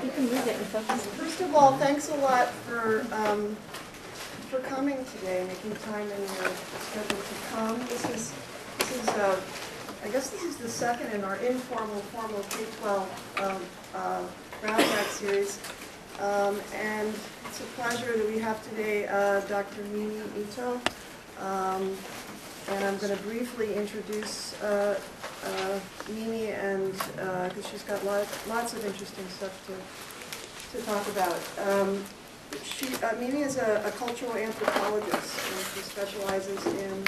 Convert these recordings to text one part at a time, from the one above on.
You can move it and focus. First of all, thanks a lot for coming today, making time in your schedule to come. This is I guess this is the second in our informal, formal K-12 Roundtable series. And it's a pleasure that we have today Dr. Mimi Ito. And I'm going to briefly introduce Mimi, and because she's got lots of interesting stuff to talk about. Mimi is a cultural anthropologist, and she specializes in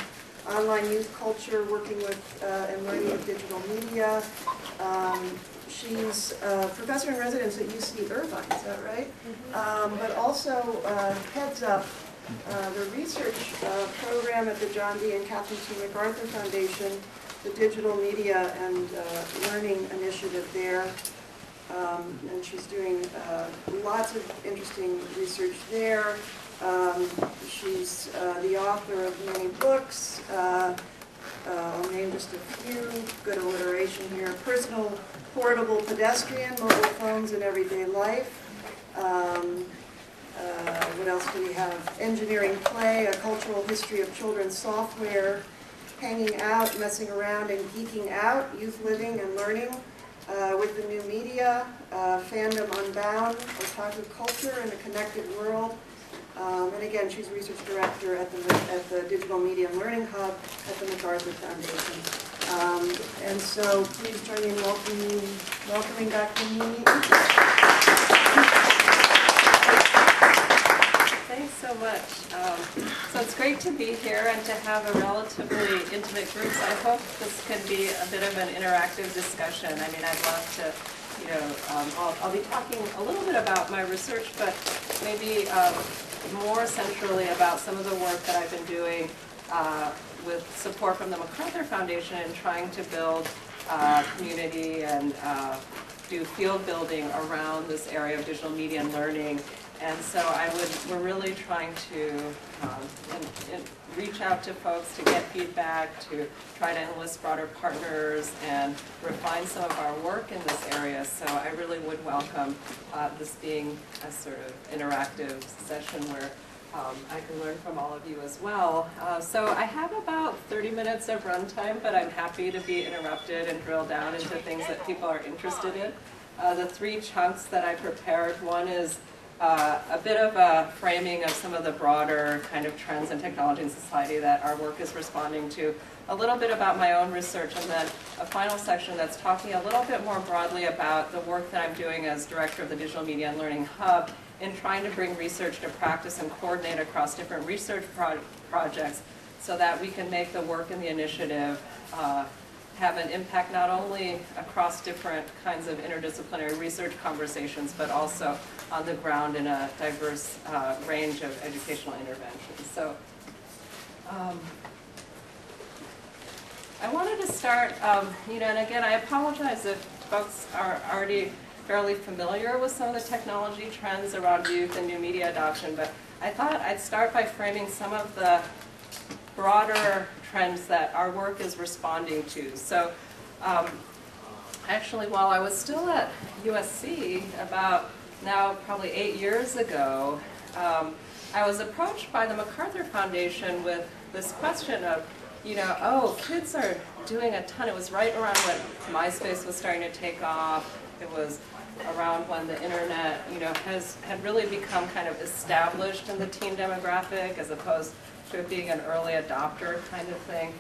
online youth culture, working with and learning with digital media. She's a professor in residence at UC Irvine, is that right? Mm-hmm. But also heads up the research program at the John D. and Catherine T. MacArthur Foundation, the Digital Media and Learning Initiative there. And she's doing lots of interesting research there. She's the author of many books. I'll name just a few. Good alliteration here. Personal, Portable, Pedestrian, Mobile Phones in Everyday Life. What else do we have? Engineering Play, A Cultural History of Children's Software. Hanging Out, Messing Around, and Geeking Out, Youth Living and Learning with the New Media, Fandom Unbound, Otaku Culture in a Connected World. And again, she's research director at the Digital Media and Learning Hub at the MacArthur Foundation. And so please join me in welcoming Dr. Mimi. Thanks so much. So it's great to be here and to have a relatively intimate group. So I hope this can be a bit of an interactive discussion. I mean, I'd love to, I'll be talking a little bit about my research, but maybe more centrally about some of the work that I've been doing with support from the MacArthur Foundation in trying to build community and do field building around this area of digital media and learning. And so we're really trying to reach out to folks to get feedback, to try to enlist broader partners and refine some of our work in this area. So I really would welcome this being a sort of interactive session where I can learn from all of you as well. So I have about 30 minutes of runtime, but I'm happy to be interrupted and drill down into things that people are interested in. The three chunks that I prepared, one is a bit of a framing of some of the broader kind of trends in technology and society that our work is responding to, a little bit about my own research, and then a final section that's talking a little bit more broadly about the work that I'm doing as director of the Digital Media and Learning Hub in trying to bring research to practice and coordinate across different research projects so that we can make the work in the initiative have an impact not only across different kinds of interdisciplinary research conversations, but also on the ground in a diverse range of educational interventions. So I wanted to start, and again, I apologize if folks are already fairly familiar with some of the technology trends around youth and new media adoption, but I thought I'd start by framing some of the broader trends that our work is responding to. So actually, while I was still at USC about now probably 8 years ago, I was approached by the MacArthur Foundation with this question of, oh, kids are doing a ton. It was right around when MySpace was starting to take off. It was around when the internet, had really become kind of established in the teen demographic as opposed to it being an early adopter kind of thing.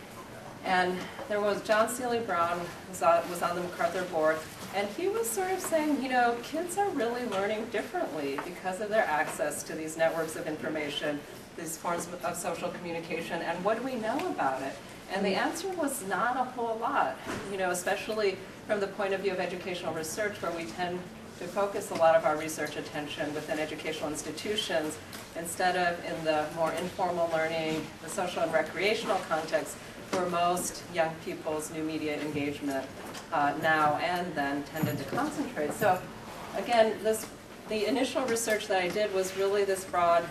And there was John Seely Brown was on the MacArthur board, and he was sort of saying, kids are really learning differently because of their access to these networks of information, these forms of social communication, and what do we know about it? And the answer was not a whole lot, especially from the point of view of educational research, where we tend to focus a lot of our research attention within educational institutions instead of in the more informal learning, the social and recreational context, where most young people's new media engagement now and then tended to concentrate. So again, the initial research that I did was really this broad,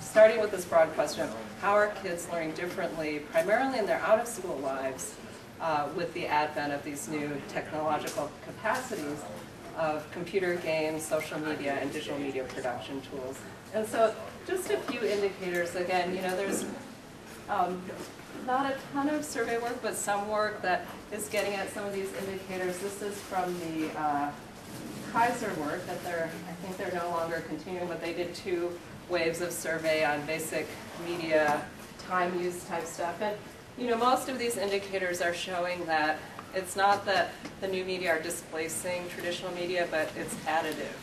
starting with this broad question of how are kids learning differently, primarily in their out-of-school lives, with the advent of these new technological capacities. of computer games, social media, and digital media production tools. And so just a few indicators. Again, you know, there's not a ton of survey work, but some work that is getting at some of these indicators. This is from the Kaiser work that I think they're no longer continuing, but they did 2 waves of survey on basic media time use type stuff. And you know, most of these indicators are showing that it's not that the new media are displacing traditional media, but it's additive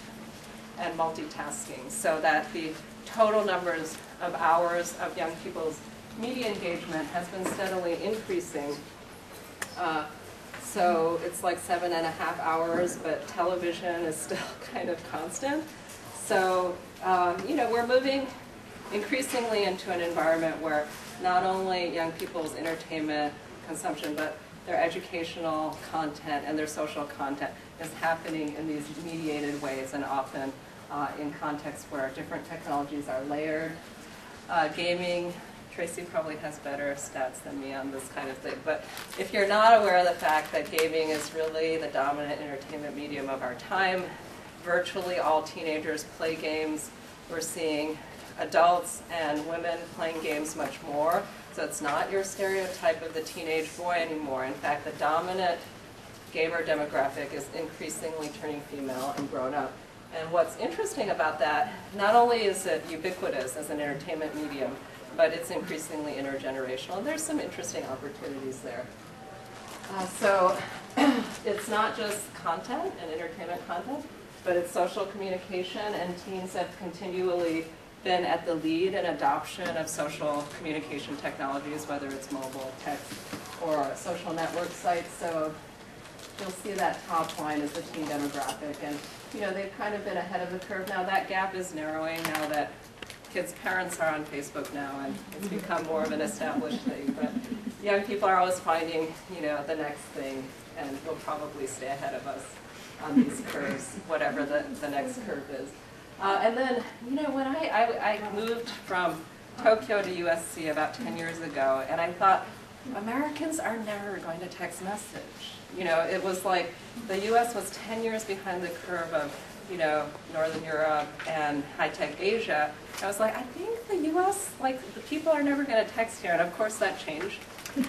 and multitasking, so that the total numbers of hours of young people's media engagement has been steadily increasing. So it's like 7.5 hours, but television is still kind of constant. So, you know, we're moving increasingly into an environment where not only young people's entertainment consumption, but their educational content and their social content is happening in these mediated ways, and often in contexts where different technologies are layered. Gaming, Tracy probably has better stats than me on this kind of thing, but if you're not aware of the fact that gaming is really the dominant entertainment medium of our time, virtually all teenagers play games. We're seeing adults and women playing games much more, so it's not your stereotype of the teenage boy anymore. In fact, the dominant gamer demographic is increasingly turning female and grown up. And what's interesting about that, not only is it ubiquitous as an entertainment medium, but it's increasingly intergenerational. And there's some interesting opportunities there. So it's not just content and entertainment content, but it's social communication, and teens have continually been at the lead in adoption of social communication technologies, whether it's mobile, text, or social network sites. So you'll see that top line is the teen demographic, and you know, they've kind of been ahead of the curve. Now that gap is narrowing now that kids' parents are on Facebook now, and it's become more of an established thing. But young people are always finding, you know, the next thing, and will probably stay ahead of us on these curves, whatever the next curve is. And then, you know, when I moved from Tokyo to USC about 10 years ago, and I thought, Americans are never going to text message. You know, it was like the US was 10 years behind the curve of, you know, Northern Europe and high-tech Asia. I was like, I think the US, like, the people are never going to text here, and of course that changed.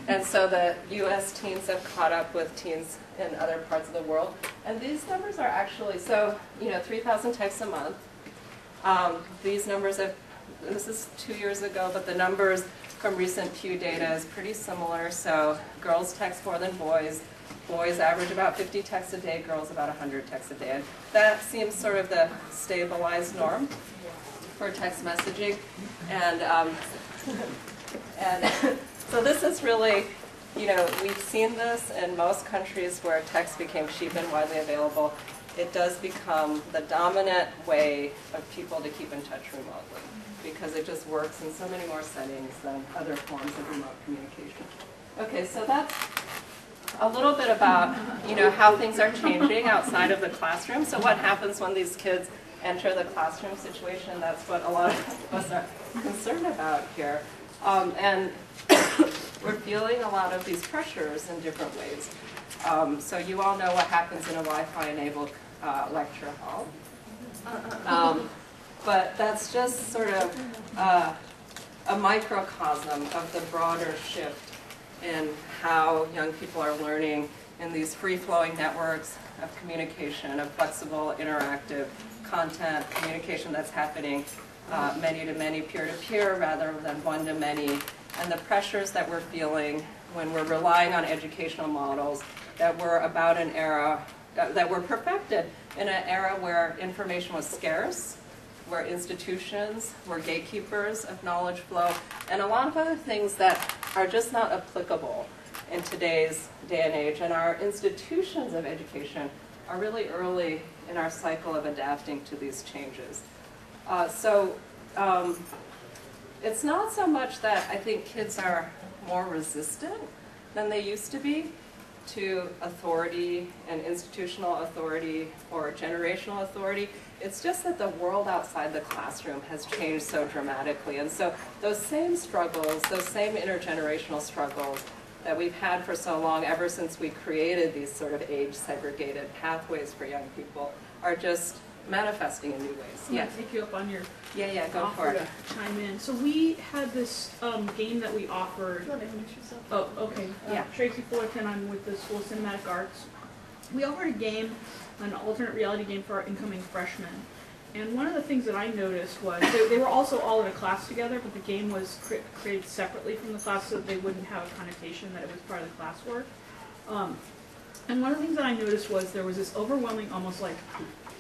And so the US teens have caught up with teens in other parts of the world. And these numbers are actually, so, you know, 3,000 texts a month. These numbers have, this is 2 years ago, but the numbers from recent Pew data is pretty similar. So girls text more than boys. Boys average about 50 texts a day, girls about 100 texts a day. And that seems sort of the stabilized norm for text messaging. And so this is really, you know, we've seen this in most countries where text became cheap and widely available. It does become the dominant way of people to keep in touch remotely, because it just works in so many more settings than other forms of remote communication. Okay, so that's a little bit about, you know, how things are changing outside of the classroom. So what happens when these kids enter the classroom situation? That's what a lot of us are concerned about here. And we're feeling a lot of these pressures in different ways. So you all know what happens in a Wi-Fi enabled lecture hall. But that's just sort of a microcosm of the broader shift in how young people are learning in these free-flowing networks of communication, of flexible, interactive content, communication that's happening many-to-many, peer-to-peer, rather than one-to-many, and the pressures that we're feeling when we're relying on educational models that were about an era, that were perfected in an era where information was scarce, where institutions were gatekeepers of knowledge flow, and a lot of other things that are just not applicable in today's day and age. And our institutions of education are really early in our cycle of adapting to these changes. It's not so much that I think kids are more resistant than they used to be to authority and institutional authority or generational authority. It's just that the world outside the classroom has changed so dramatically. And so those same struggles, those same intergenerational struggles that we've had for so long, ever since we created these sort of age-segregated pathways for young people, are just manifesting in new ways. Yeah, take you up on your Go for it. to chime in. So we had this game that we offered. Do you want to introduce yourself? Oh, okay. Yeah. Tracy Fullerton, I'm with the School of Cinematic Arts. We offered a game, an alternate reality game for our incoming freshmen. And one of the things that I noticed was they were also all in a class together, but the game was created separately from the class so that they wouldn't have a connotation that it was part of the classwork. And one of the things that I noticed was there was this overwhelming, almost like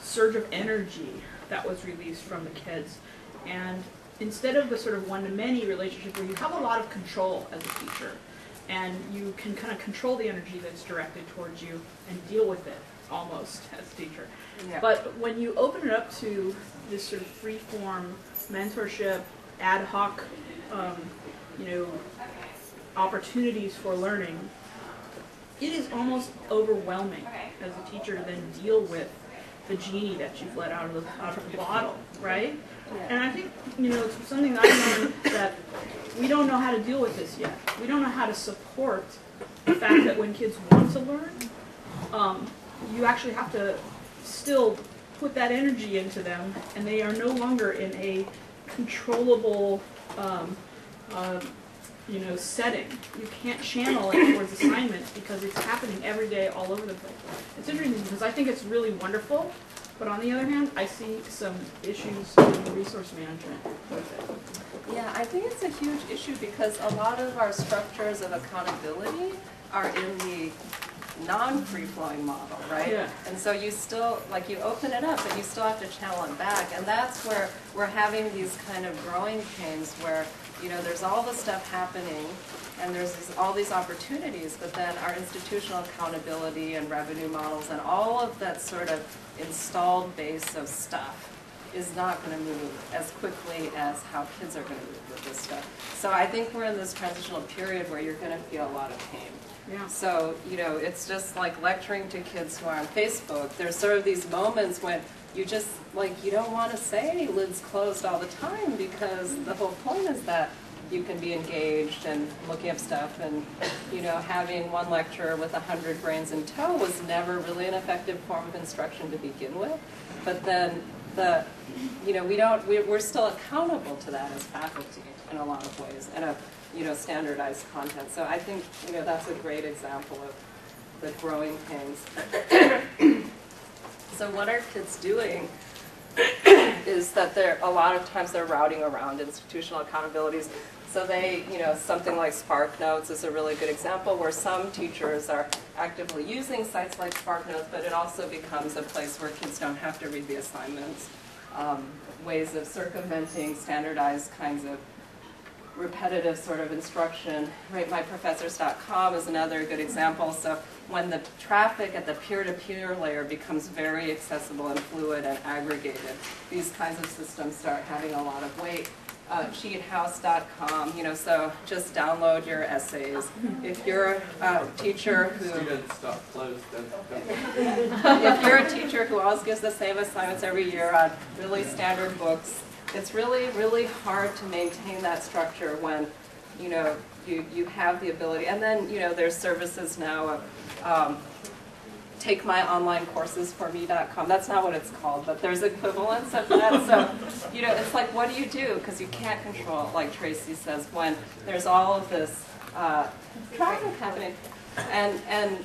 surge of energy that was released from the kids. And instead of the sort of one-to-many relationship where you have a lot of control as a teacher, and you can kind of control the energy that's directed towards you and deal with it almost as a teacher. Yeah. But when you open it up to this sort of free-form mentorship, ad hoc, opportunities for learning, it is almost overwhelming as a teacher to then deal with the genie that you've let out of the bottle, right? Yeah. And I think, it's something that I've learned that we don't know how to deal with this yet. We don't know how to support the fact that when kids want to learn, you actually have to still put that energy into them, and they are no longer in a controllable setting. You can't channel it towards assignments because it's happening every day all over the place. It's interesting because I think it's really wonderful, but on the other hand, I see some issues in resource management with it. Yeah, I think it's a huge issue because a lot of our structures of accountability are in the non-free-flowing model, right? Yeah. And so you still, you open it up, but you still have to channel it back. And that's where we're having these kind of growing pains where, there's all this stuff happening and there's all these opportunities, but then our institutional accountability and revenue models and all of that sort of installed base of stuff is not going to move as quickly as how kids are going to move with this stuff. So I think we're in this transitional period where you're going to feel a lot of pain. Yeah. So, it's just like lecturing to kids who are on Facebook. There's sort of these moments when you just, you don't want to say lids closed all the time because the whole point is that you can be engaged and looking up stuff and, having one lecture with 100 brains in tow was never really an effective form of instruction to begin with. But then we're still accountable to that as faculty in a lot of ways and standardized content. So I think, that's a great example of the growing pains. So what are kids doing is that a lot of times they're routing around institutional accountabilities. So they, something like SparkNotes is a really good example where some teachers are actively using sites like SparkNotes, but it also becomes a place where kids don't have to read the assignments. Ways of circumventing standardized kinds of repetitive sort of instruction. Right, myprofessors.com is another good example. So when the traffic at the peer-to-peer layer becomes very accessible and fluid and aggregated, these kinds of systems start having a lot of weight. Cheathouse.com, so just download your essays. If you're a teacher who if you're a teacher who always gives the same assignments every year on really standard books, it's really, really hard to maintain that structure when, you have the ability. And then, there's services now of takemyonlineCoursesForMe.com. That's not what it's called, but there's equivalents of that. So, it's like, what do you do? Because you can't control, like Tracy says, when there's all of this traffic happening. And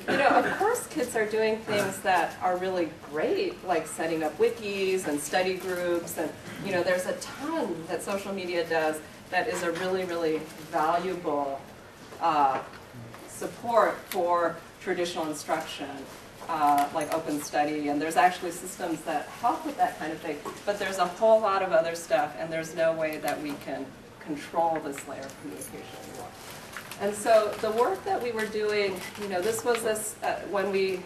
of course, kids are doing things that are really great, like setting up wikis and study groups. And, there's a ton that social media does that is a really, really valuable support for traditional instruction. Like Open Study, and there's actually systems that help with that kind of thing. But there's a whole lot of other stuff, and there's no way that we can control this layer of communication anymore. And so the work that we were doing, when we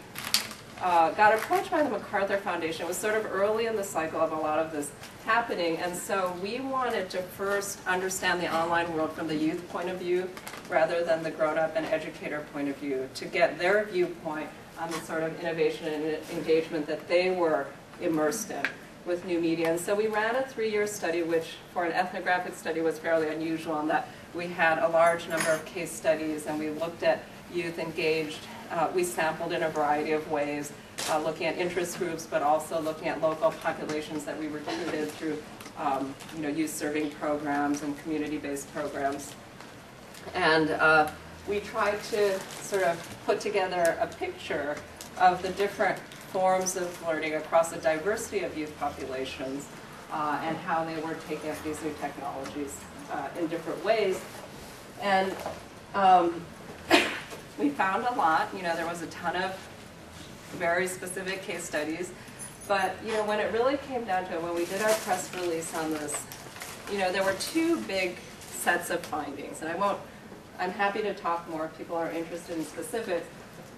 got approached by the MacArthur Foundation, it was sort of early in the cycle of a lot of this happening, and so we wanted to first understand the online world from the youth point of view rather than the grown-up and educator point of view, to get their viewpoint on the sort of innovation and engagement that they were immersed in. with new media. And so we ran a 3-year study, which for an ethnographic study was fairly unusual in that we had a large number of case studies and we looked at youth engaged. We sampled in a variety of ways, looking at interest groups, but also looking at local populations that we recruited through youth serving programs and community-based programs. And we tried to sort of put together a picture of the different forms of learning across a diversity of youth populations and how they were taking up these new technologies in different ways. And we found a lot. There was a ton of very specific case studies. But when it really came down to it, when we did our press release on this, there were 2 big sets of findings. And I'm happy to talk more if people are interested in specifics.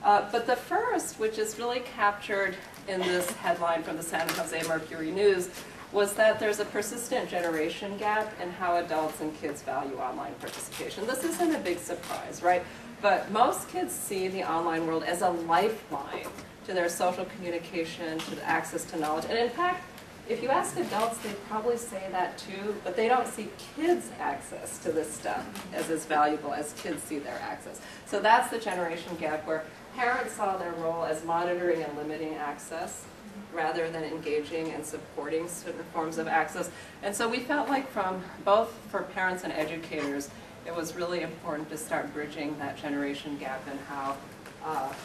But the first, which is really captured in this headline from the San Jose Mercury News, was that there's a persistent generation gap in how adults and kids value online participation. This isn't a big surprise, right? But most kids see the online world as a lifeline to their social communication, to the access to knowledge. And in fact, if you ask adults, they probably say that too, but they don't see kids' access to this stuff as valuable as kids see their access. So that's the generation gap where parents saw their role as monitoring and limiting access rather than engaging and supporting certain forms of access. And so we felt like both for parents and educators, it was really important to start bridging that generation gap in how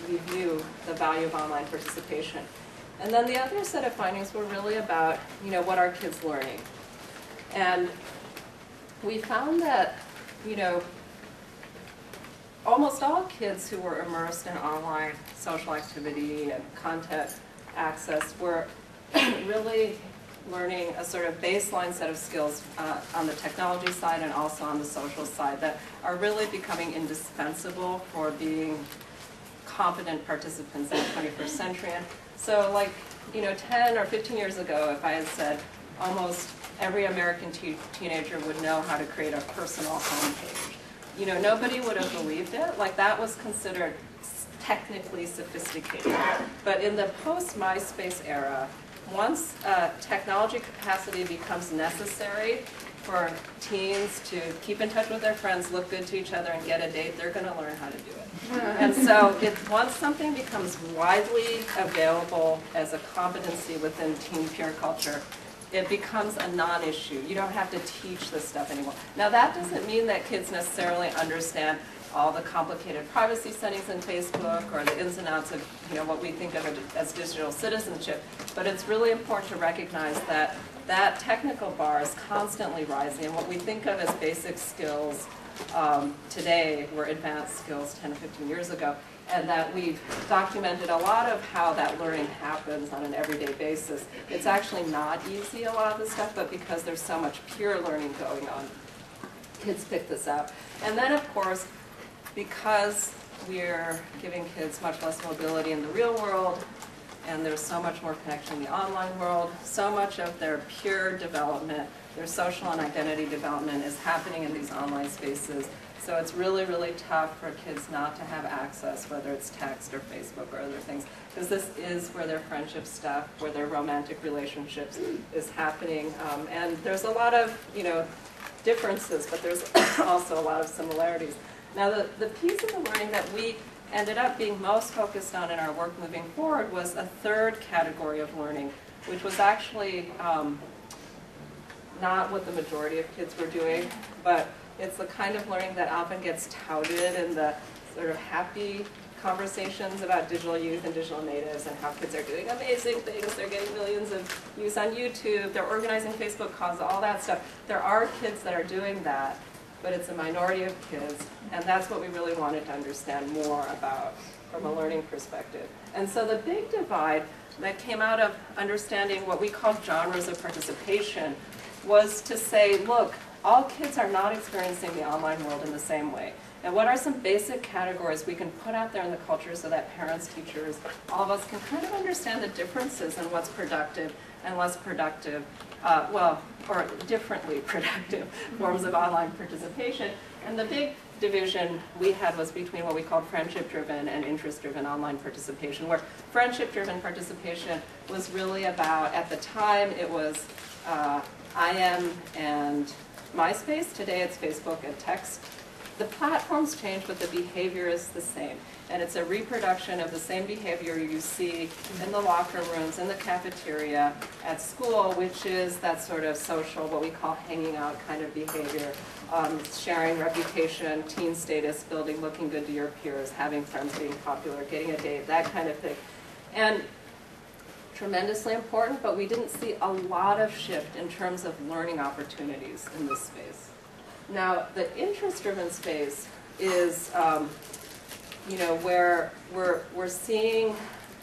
we view the value of online participation. And then the other set of findings were really about, what are kids learning? And we found that, almost all kids who were immersed in online social activity and content access were really learning a sort of baseline set of skills on the technology side and also on the social side that are really becoming indispensable for being competent participants in the 21st century. And so 10 or 15 years ago, if I had said almost every American teenager would know how to create a personal homepage, nobody would have believed it. That was considered technically sophisticated. But in the post-MySpace era, once technology capacity becomes necessary for teens to keep in touch with their friends, look good to each other, and get a date, they're going to learn how to do it. And so once something becomes widely available as a competency within teen peer culture, it becomes a non-issue. You don't have to teach this stuff anymore. Now that doesn't mean that kids necessarily understand all the complicated privacy settings in Facebook or the ins and outs of what we think of as digital citizenship, but it's really important to recognize that that technical bar is constantly rising, and what we think of as basic skills today were advanced skills 10 or 15 years ago, and that we've documented a lot of how that learning happens on an everyday basis. It's actually not easy, a lot of this stuff, but because there's so much peer learning going on, kids pick this up. And then, of course, because we're giving kids much less mobility in the real world, and there's so much more connection in the online world, so much of their peer development, their social and identity development is happening in these online spaces. So it's really, really tough for kids not to have access, whether it's text or Facebook or other things, because this is where their friendship stuff, where their romantic relationships is happening. And there's a lot of, differences, but there's also a lot of similarities. Now, the piece of the learning that we ended up being most focused on in our work moving forward was a third category of learning, which was actually not what the majority of kids were doing, but it's the kind of learning that often gets touted in the sort of happy conversations about digital youth and digital natives and how kids are doing amazing things. They're getting millions of views on YouTube, they're organizing Facebook calls, all that stuff. There are kids that are doing that, but it's a minority of kids, and that's what we really wanted to understand more about from a learning perspective. And so the big divide that came out of understanding what we call genres of participation was to say, look, all kids are not experiencing the online world in the same way. And what are some basic categories we can put out there in the culture so that parents, teachers, all of us can kind of understand the differences in what's productive and less productive, or differently productive forms of online participation. And the big division we had was between what we called friendship-driven and interest-driven online participation, where friendship-driven participation was really about, at the time, it was IM and MySpace. Today it's Facebook and text. The platforms change, but the behavior is the same. And it's a reproduction of the same behavior you see in the locker rooms, in the cafeteria, at school, which is that sort of social, what we call hanging out kind of behavior. Sharing reputation, teen status building, looking good to your peers, having friends, being popular, getting a date, that kind of thing. And tremendously important, but we didn't see a lot of shift in terms of learning opportunities in this space. Now, the interest-driven space is, you know, where we're seeing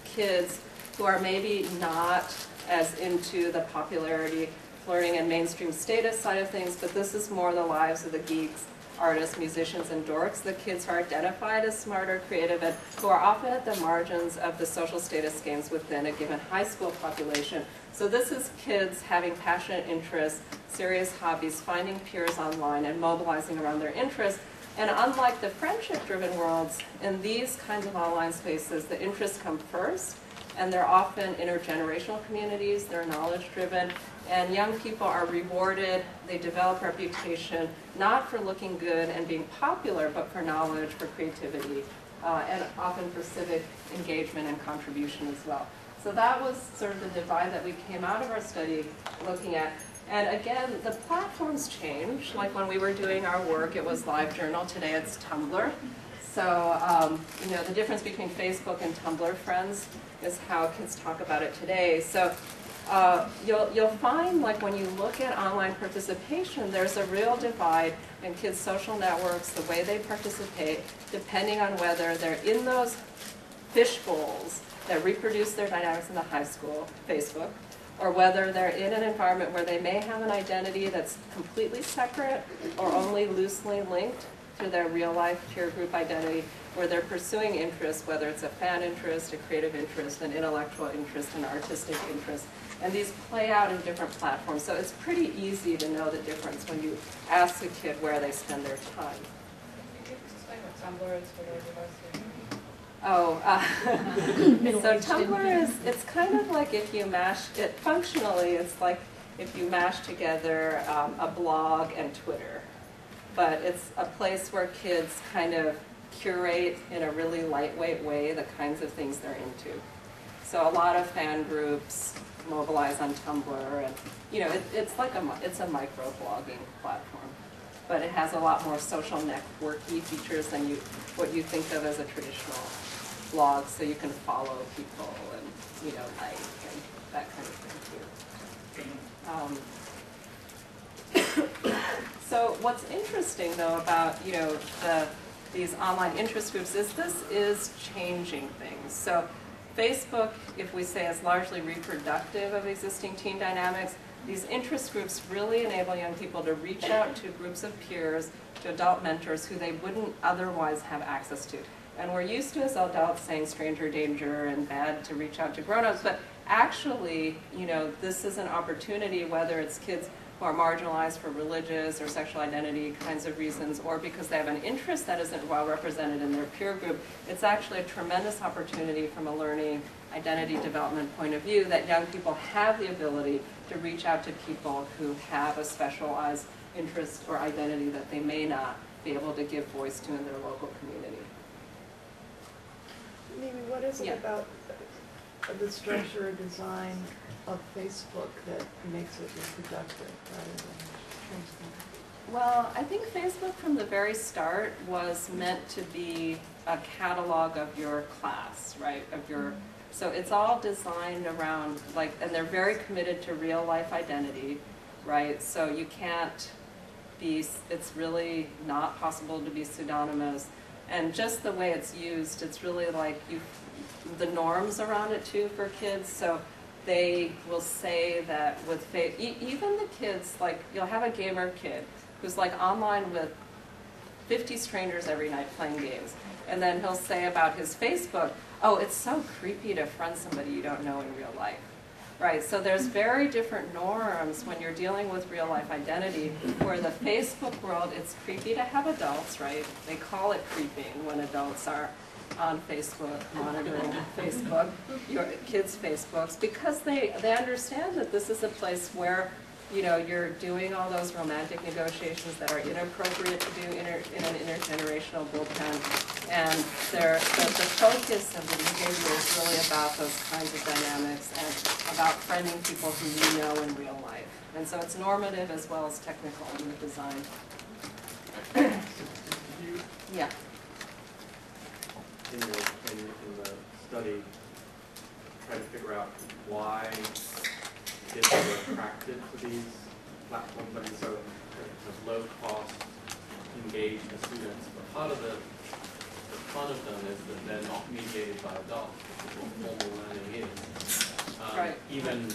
kids who are maybe not as into the popularity, flirting, and mainstream status side of things, but this is more the lives of the geeks, artists, musicians, and dorks, the kids who are identified as smarter, creative, and who are often at the margins of the social status games within a given high school population. So this is kids having passionate interests, serious hobbies, finding peers online, and mobilizing around their interests. And unlike the friendship-driven worlds, in these kinds of online spaces, the interests come first, and they're often intergenerational communities, they're knowledge-driven, and young people are rewarded, they develop reputation, not for looking good and being popular, but for knowledge, for creativity, and often for civic engagement and contribution as well. So that was sort of the divide that we came out of our study looking at. And again, the platforms change. Like when we were doing our work, it was LiveJournal. Today it's Tumblr. So, you know, the difference between Facebook and Tumblr friends is how kids talk about it today. So you'll find, like, when you look at online participation, there's a real divide in kids' social networks, the way they participate, depending on whether they're in those fish bowls that reproduce their dynamics in the high school, Facebook, or whether they're in an environment where they may have an identity that's completely separate or only loosely linked to their real-life peer group identity, where they're pursuing interests, whether it's a fan interest, a creative interest, an intellectual interest, an artistic interest. And these play out in different platforms. So it's pretty easy to know the difference when you ask a kid where they spend their time. Can you explain what Tumblr is for those of us who... Oh, so Tumblr is, it's kind of like if you mash it, functionally it's like if you mash together a blog and Twitter. But it's a place where kids kind of curate in a really lightweight way the kinds of things they're into. So a lot of fan groups mobilize on Tumblr, and you know, it's like it's a micro-blogging platform. But it has a lot more social networky features than what you think of as a traditional blog, so you can follow people and, you know, like, and that kind of thing too. So what's interesting though about, you know, these online interest groups is this is changing things. So Facebook, if we say, is largely reproductive of existing teen dynamics. These interest groups really enable young people to reach out to groups of peers, to adult mentors who they wouldn't otherwise have access to. And we're used to, as adults, saying stranger danger and bad to reach out to grown-ups, but actually, you know, this is an opportunity, whether it's kids who are marginalized for religious or sexual identity kinds of reasons, or because they have an interest that isn't well represented in their peer group. It's actually a tremendous opportunity from a learning identity development point of view that young people have the ability to reach out to people who have a specialized interest or identity that they may not be able to give voice to in their local community. Mimi, what is it about the structure or design of Facebook that makes it reproductive rather than transformative? Well, I think Facebook from the very start was meant to be a catalog of your class, right? Of your, so it's all designed around, like, and they're very committed to real life identity, right? So you can't be, it's really not possible to be pseudonymous. And just the way it's used, it's really like the norms around it too for kids. So they will say that with even the kids, like you'll have a gamer kid who's like online with 50 strangers every night playing games. And then he'll say about his Facebook, oh, it's so creepy to friend somebody you don't know in real life. Right, so there's very different norms when you're dealing with real life identity, where the Facebook world, it's creepy to have adults, right? They call it creeping when adults are on Facebook, monitoring Facebook, your kids' Facebooks, because they understand that this is a place where, you know, you're doing all those romantic negotiations that are inappropriate to do in an intergenerational bullpen. And the focus of the behavior is really about those kinds of dynamics and about friending people who you know in real life. And so it's normative as well as technical in the design. Yeah. In the study, try to figure out why kids are attracted to these platforms. I mean, so low cost, engaged students. But part of the fun of them is that they're not mediated by adults, which is what formal learning is. Right. Even,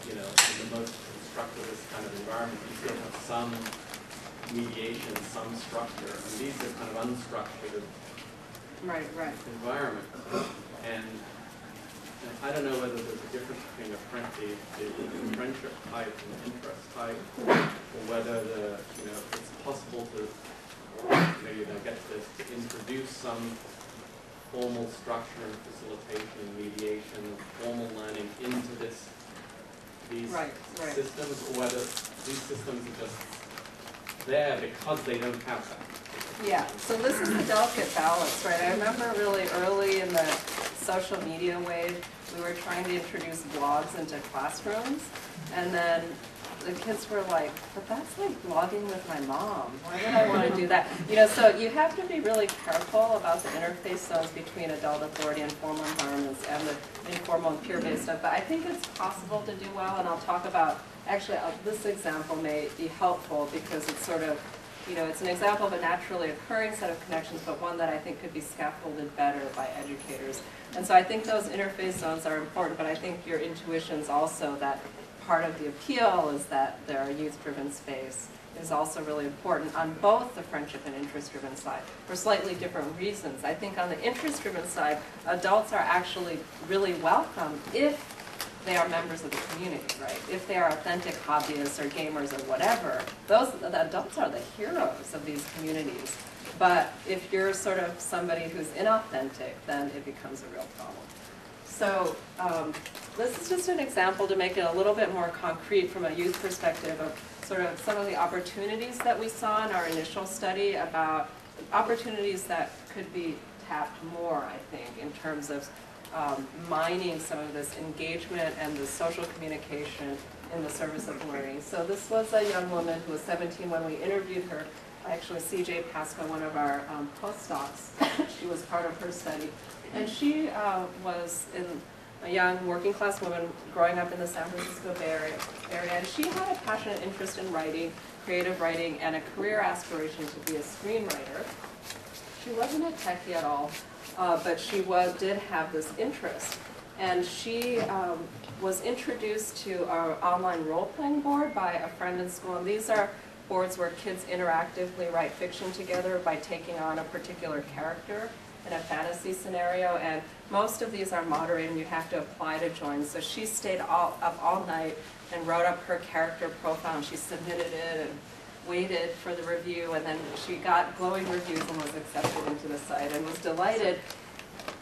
you know, in the most constructivist kind of environment, you still have some mediation, some structure. And these are kind of unstructured environment. And I don't know whether there's a difference between the friendship type and the interest type, or whether it's possible to maybe they'll get this to introduce some formal structure and facilitation and mediation of formal learning into these systems, or whether these systems are just there because they don't have that. Yeah, so this is a delicate balance, right? I remember really early in the social media wave, we were trying to introduce blogs into classrooms, and then the kids were like, but that's like blogging with my mom. Why would I want to do that? You know, so you have to be really careful about the interface zones between adult authority and formal environments and the informal and peer-based stuff. But I think it's possible to do well, and I'll talk about, actually, this example may be helpful because it's sort of, you know, it's an example of a naturally occurring set of connections, but one that I think could be scaffolded better by educators. And so I think those interface zones are important, but I think your intuition's also that part of the appeal is that they're a youth-driven space is also really important on both the friendship and interest-driven side for slightly different reasons. I think on the interest-driven side, adults are actually really welcome if they are members of the community, right? If they are authentic hobbyists or gamers or whatever, the adults are the heroes of these communities. But if you're sort of somebody who's inauthentic, then it becomes a real problem. So this is just an example to make it a little bit more concrete from a youth perspective of sort of some of the opportunities that we saw in our initial study about opportunities that could be tapped more, I think, in terms of mining some of this engagement and the social communication in the service of learning. So this was a young woman who was 17 when we interviewed her. Actually, C.J. Pasco, one of our postdocs, she was part of her study. And she was a young working class woman growing up in the San Francisco Bay Area. And she had a passionate interest in writing, creative writing, and a career aspiration to be a screenwriter. She wasn't a techie at all, but she did have this interest. And she was introduced to our online role-playing board by a friend in school. And these are boards where kids interactively write fiction together by taking on a particular character in a fantasy scenario, and most of these are moderated and you have to apply to join. So she stayed up all night and wrote up her character profile, and she submitted it and waited for the review, and then she got glowing reviews and was accepted into the site and was delighted.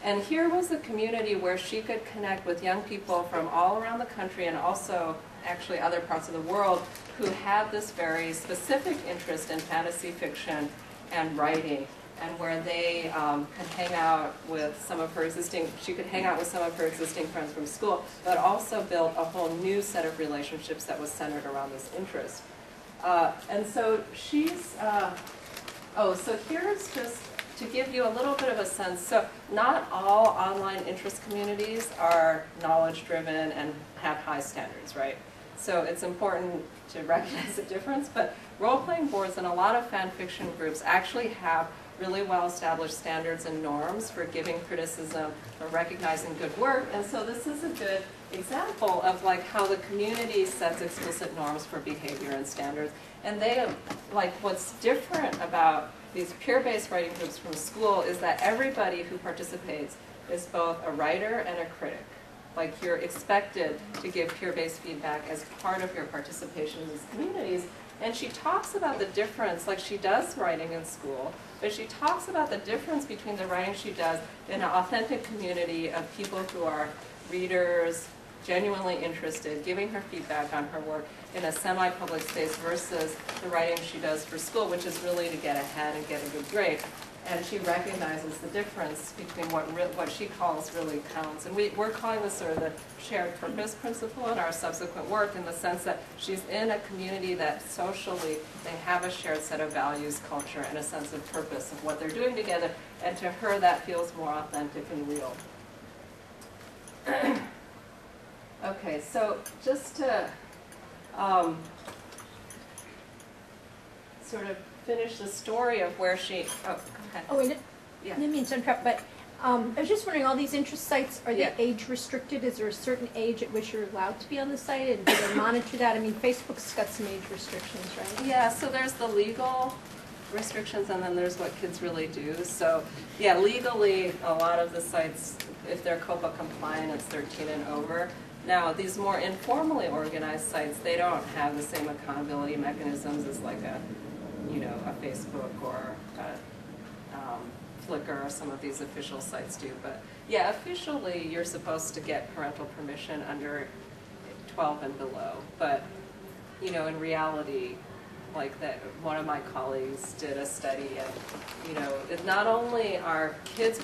And here was a community where she could connect with young people from all around the country and also actually other parts of the world who had this very specific interest in fantasy fiction and writing, and where they could hang out with some of her existing, she could hang out with some of her existing friends from school, but also built a whole new set of relationships that was centered around this interest. And so she's, so here's just to give you a little bit of a sense. So not all online interest communities are knowledge-driven and have high standards, right? So it's important to recognize the difference, but role-playing boards and a lot of fan fiction groups actually have really well-established standards and norms for giving criticism, for recognizing good work. And so this is a good example of like how the community sets explicit norms for behavior and standards. And they, like, what's different about these peer-based writing groups from school is that everybody who participates is both a writer and a critic. Like you're expected to give peer-based feedback as part of your participation in these communities. And she talks about the difference, like she does writing in school, but she talks about the difference between the writing she does in an authentic community of people who are readers, genuinely interested, giving her feedback on her work in a semi-public space versus the writing she does for school, which is really to get ahead and get a good grade. And she recognizes the difference between what she calls really counts. And we're calling this sort of the shared purpose principle in our subsequent work, in the sense that she's in a community that socially they have a shared set of values, culture, and a sense of purpose of what they're doing together. And to her, that feels more authentic and real. Okay, so just to sort of finish the story of where she, Oh, wait, yeah. I didn't mean to interrupt, but I was just wondering, all these interest sites, are they Yeah. age restricted? Is there a certain age at which you're allowed to be on the site, and do they monitor that? I mean, Facebook's got some age restrictions, right? Yeah, so there's the legal restrictions, and then there's what kids really do. So yeah, legally, a lot of the sites, if they're COPA compliant, it's 13 and over. Now, these more informally organized sites, they don't have the same accountability mechanisms as like a, you know, a Facebook or a Flickr or some of these official sites do. But yeah, officially, you're supposed to get parental permission under 12 and below. But, you know, in reality, like that, one of my colleagues did a study, and you know, not only are kids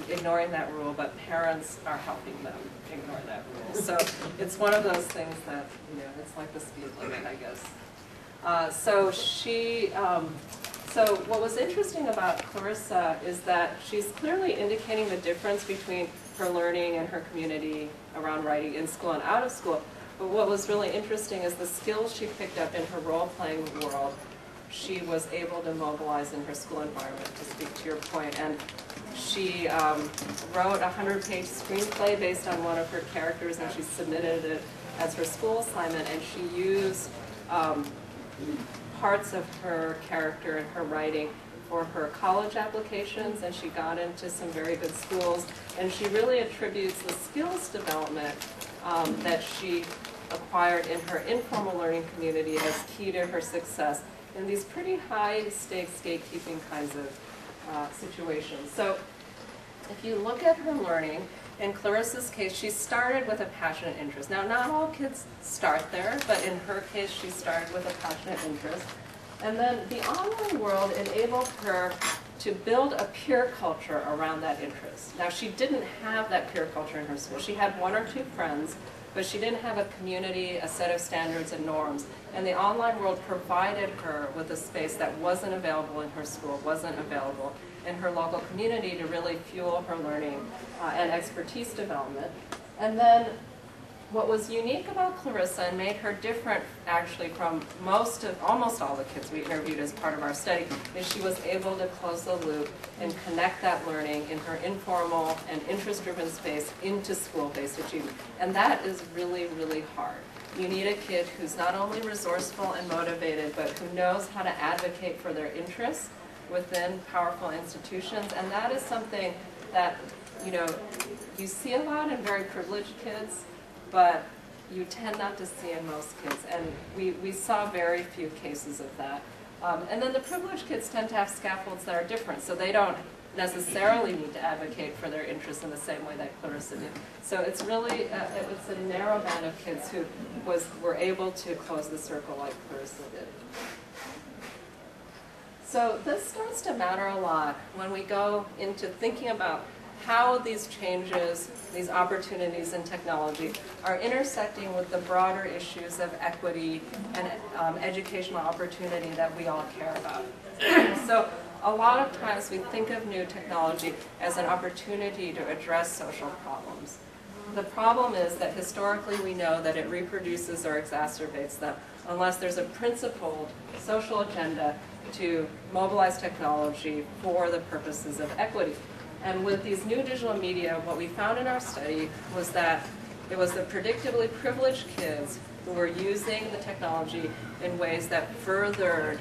ignoring that rule, but parents are helping them ignore that rule. So it's one of those things that, you know, it's like the speed limit, I guess. So what was interesting about Clarissa is that she's clearly indicating the difference between her learning and her community around writing in school and out of school. But what was really interesting is the skills she picked up in her role-playing world, she was able to mobilize in her school environment, to speak to your point. And she wrote a 100-page screenplay based on one of her characters, and she submitted it as her school assignment, and she used parts of her character and her writing for her college applications, and she got into some very good schools. And she really attributes the skills development that she acquired in her informal learning community as key to her success in these pretty high-stakes gatekeeping kinds of situations. So if you look at her learning, in Clarissa's case, she started with a passionate interest. Now, not all kids start there, but in her case, she started with a passionate interest. And then the online world enabled her to build a peer culture around that interest. Now, she didn't have that peer culture in her school. She had one or two friends, but she didn't have a community, a set of standards and norms. And the online world provided her with a space that wasn't available in her school, wasn't available in her local community to really fuel her learning and expertise development. And then what was unique about Clarissa and made her different actually from almost all the kids we interviewed as part of our study is she was able to close the loop and connect that learning in her informal and interest-driven space into school-based achievement. And that is really, really hard. You need a kid who's not only resourceful and motivated, but who knows how to advocate for their interests within powerful institutions. And that is something that, you know, you see a lot in very privileged kids, but you tend not to see in most kids. And we saw very few cases of that. And then the privileged kids tend to have scaffolds that are different, so they don't necessarily need to advocate for their interests in the same way that Clarissa did. So it's really, it's a narrow band of kids who were able to close the circle like Clarissa did. So this starts to matter a lot when we go into thinking about how these changes, these opportunities in technology are intersecting with the broader issues of equity and educational opportunity that we all care about. So a lot of times we think of new technology as an opportunity to address social problems. The problem is that historically we know that it reproduces or exacerbates them unless there's a principled social agenda to mobilize technology for the purposes of equity. And with these new digital media, what we found in our study was that it was the predictably privileged kids who were using the technology in ways that furthered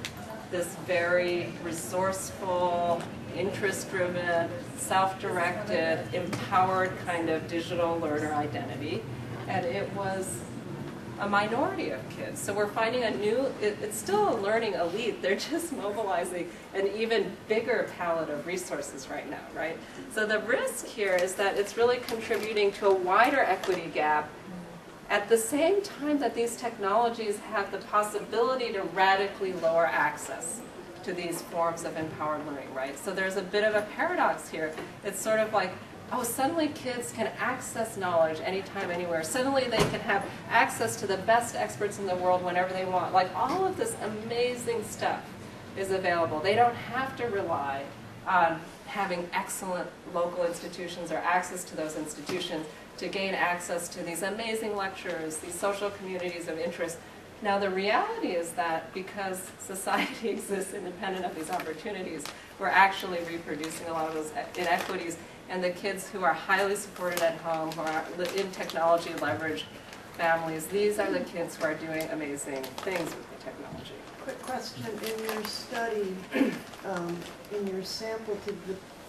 this very resourceful, interest-driven, self-directed, empowered kind of digital learner identity. And it was a minority of kids. So we're finding a new, it's still a learning elite. They're just mobilizing an even bigger palette of resources right now, right? So the risk here is that it's really contributing to a wider equity gap at the same time that these technologies have the possibility to radically lower access to these forms of empowered learning, right? So there's a bit of a paradox here. It's sort of like, oh, suddenly kids can access knowledge anytime, anywhere. Suddenly they can have access to the best experts in the world whenever they want. Like, all of this amazing stuff is available. They don't have to rely on having excellent local institutions or access to those institutions to gain access to these amazing lectures, these social communities of interest. Now, the reality is that because society exists independent of these opportunities, we're actually reproducing a lot of those inequities. And the kids who are highly supported at home, who are in technology leveraged families, these are the kids who are doing amazing things with the technology. Quick question, in your study, in your sample,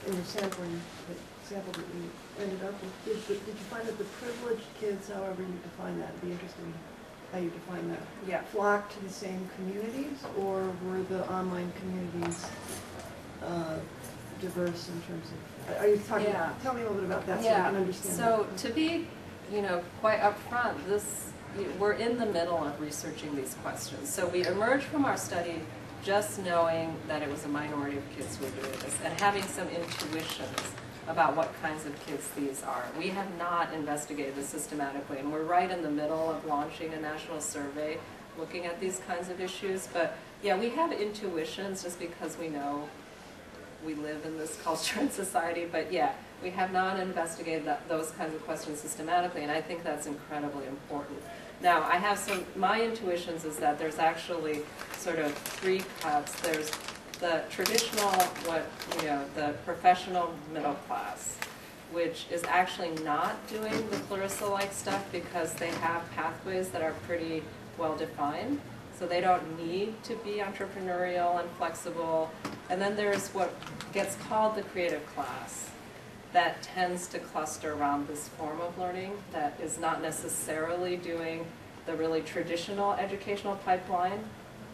in your sampling, the sample that you ended up with, did you find that the privileged kids, however you define that, it'd be interesting how you define that, Yeah. flocked to the same communities, or were the online communities diverse in terms of, are you talking, Yeah. tell me a little bit about that so I can understand. So to be, quite upfront, we're in the middle of researching these questions. So we emerged from our study just knowing that it was a minority of kids who were doing this and having some intuitions about what kinds of kids these are. We have not investigated this systematically, and we're right in the middle of launching a national survey looking at these kinds of issues. But yeah, we have intuitions just because we know we live in this culture and society, but yeah, we have not investigated those kinds of questions systematically, and I think that's incredibly important. Now, I have my intuitions is that there's actually sort of three cuts. There's the traditional, the professional middle class, which is actually not doing the Clarissa-like stuff because they have pathways that are pretty well defined. So they don't need to be entrepreneurial and flexible. And then there's what gets called the creative class that tends to cluster around this form of learning that is not necessarily doing the really traditional educational pipeline,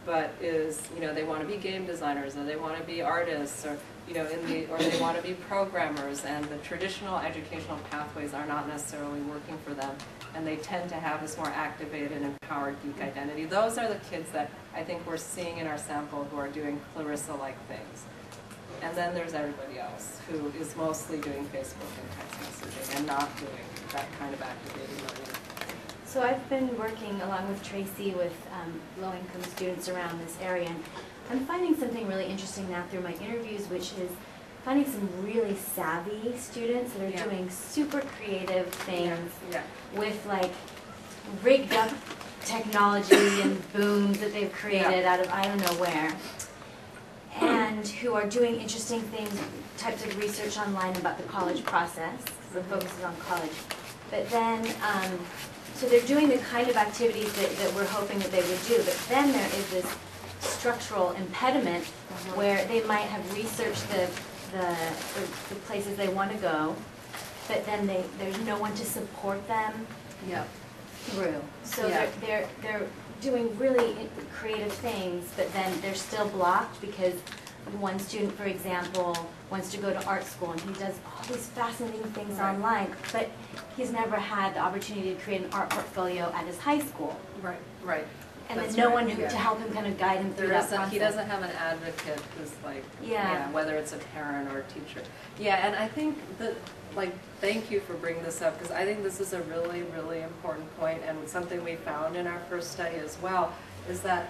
but is, they want to be game designers, or they want to be artists, or, or they want to be programmers, and the traditional educational pathways are not necessarily working for them. And they tend to have this more activated, empowered geek identity. Those are the kids that I think we're seeing in our sample who are doing Clarissa-like things. And then there's everybody else who is mostly doing Facebook and text messaging and not doing that kind of activated learning. So I've been working along with Tracy with low-income students around this area, and I'm finding something really interesting now through my interviews, which is finding some really savvy students that are doing super creative things with like rigged up technology and booms that they've created out of I don't know where, and who are doing interesting things, types of research online about the college process, because the focus is on college. But then, so they're doing the kind of activities that we're hoping that they would do, but then there is this structural impediment where they might have researched the places they want to go, but then there's no one to support them through. So they're doing really creative things, but then they're still blocked because one student, for example, wants to go to art school and he does all these fascinating things online, but he's never had the opportunity to create an art portfolio at his high school. Right. And there's no one to help him kind of guide him through that process. He doesn't have an advocate who's like, whether it's a parent or a teacher. Yeah, and I think that, thank you for bringing this up, because I think this is a really, really important point, and something we found in our first study as well, is that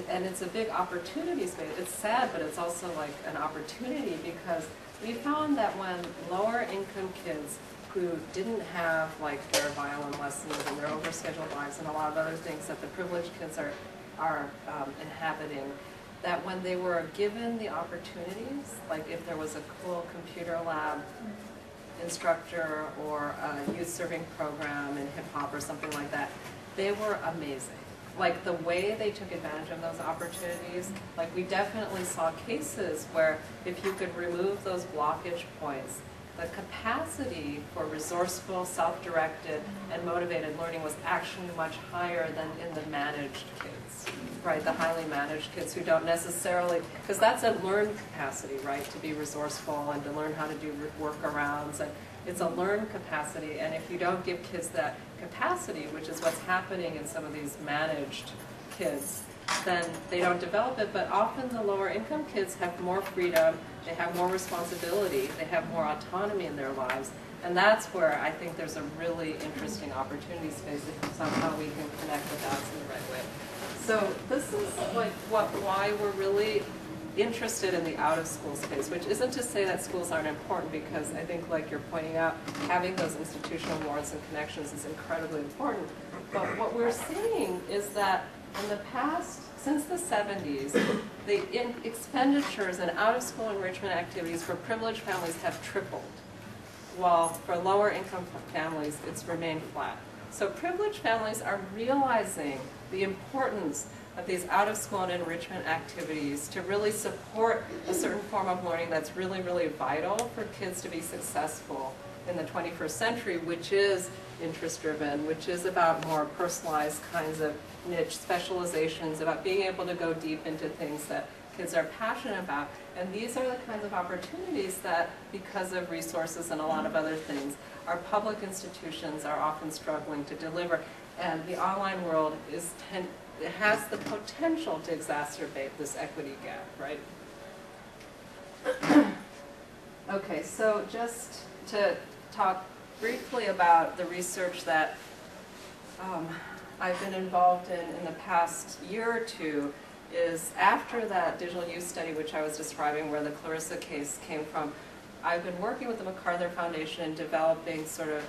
and it's a big opportunity space. It's sad, but it's also like an opportunity, because we found that when lower income kids who didn't have their violin lessons and their overscheduled lives and a lot of other things that the privileged kids are inhabiting, that when they were given the opportunities, like if there was a cool computer lab instructor or a youth serving program in hip hop or something like that, they were amazing. like the way they took advantage of those opportunities, like we definitely saw cases where if you could remove those blockage points, the capacity for resourceful, self-directed, and motivated learning was actually much higher than in the managed kids, right? The highly managed kids who don't necessarily, because that's a learned capacity, right? To be resourceful and to learn how to do workarounds, and it's a learned capacity, and if you don't give kids that capacity, which is what's happening in some of these managed kids, then they don't develop it. But often the lower income kids have more freedom, they have more responsibility, they have more autonomy in their lives. And that's where I think there's a really interesting opportunity space if somehow we can connect the dots in the right way. So this is like why we're really interested in the out-of-school space, which isn't to say that schools aren't important, because I think, like you're pointing out, having those institutional warrants and connections is incredibly important. But what we're seeing is that in the past, since the 70s, the expenditures in out-of-school enrichment activities for privileged families have tripled, while for lower income families, it's remained flat. So privileged families are realizing the importance of these out-of-school and enrichment activities to really support a certain form of learning that's really, really vital for kids to be successful in the 21st century, which is interest-driven, which is about more personalized kinds of niche specializations, about being able to go deep into things that kids are passionate about. And these are the kinds of opportunities that, because of resources and a lot of other things, our public institutions are often struggling to deliver. And the online world it has the potential to exacerbate this equity gap, right? Okay, so just to talk briefly about the research that I've been involved in the past year or two, is after that digital youth study, which I was describing, where the Clarissa case came from, I've been working with the MacArthur Foundation in developing sort of,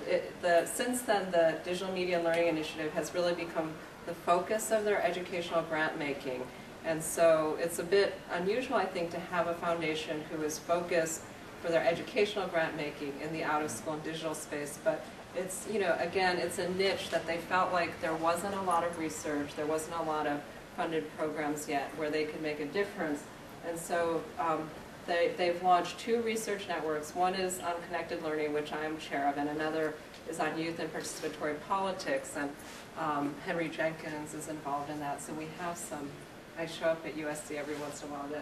since then the Digital Media Learning Initiative has really become the focus of their educational grant making. And so it's a bit unusual, I think, to have a foundation who is focused for their educational grant making in the out-of-school and digital space. But it's, you know, again, it's a niche that they felt like there wasn't a lot of research, there wasn't a lot of funded programs yet where they could make a difference. And so they've launched 2 research networks. One is on connected learning, which I am chair of, and another is on youth and participatory politics. And Henry Jenkins is involved in that. So we have some, I show up at USC every once in a while to